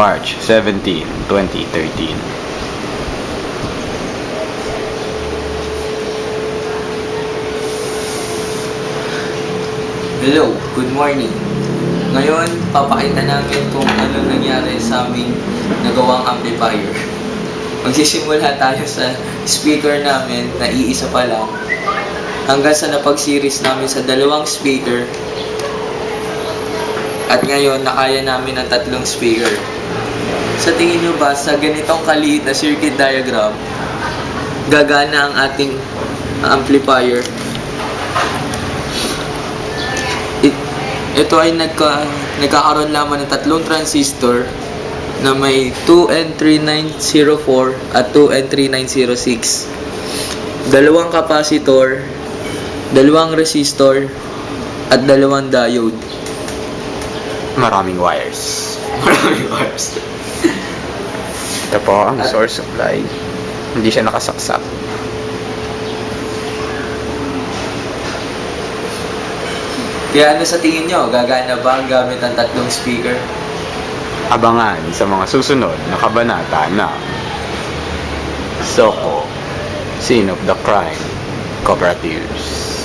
March 17, 2013. Hello, good morning. Ngayon, papakita namin kung ano nangyari sa aming nagawang amplifier. Magsisimula tayo sa speaker namin na iisa pa lang hanggang sa napag-series namin sa dalawang speaker. At ngayon, nakaya namin ang 3 speaker. Sa tingin nyo ba, sa ganitong kaliit na circuit diagram, gagana ang ating amplifier? Ito ay nagkakaroon lamang ng 3 transistor na may 2N3904 at 2N3906. 2 capacitor, 2 resistor, at 2 diode. Maraming wires. Maraming wires. Ito po ang source supply. Hindi siya nakasaksak. Kaya ano sa tingin nyo? Gagana ba ang gamit ang 3 speaker? Abangan sa mga susunod na kabanata ng Soko, Scene of the Crime Cooperatives.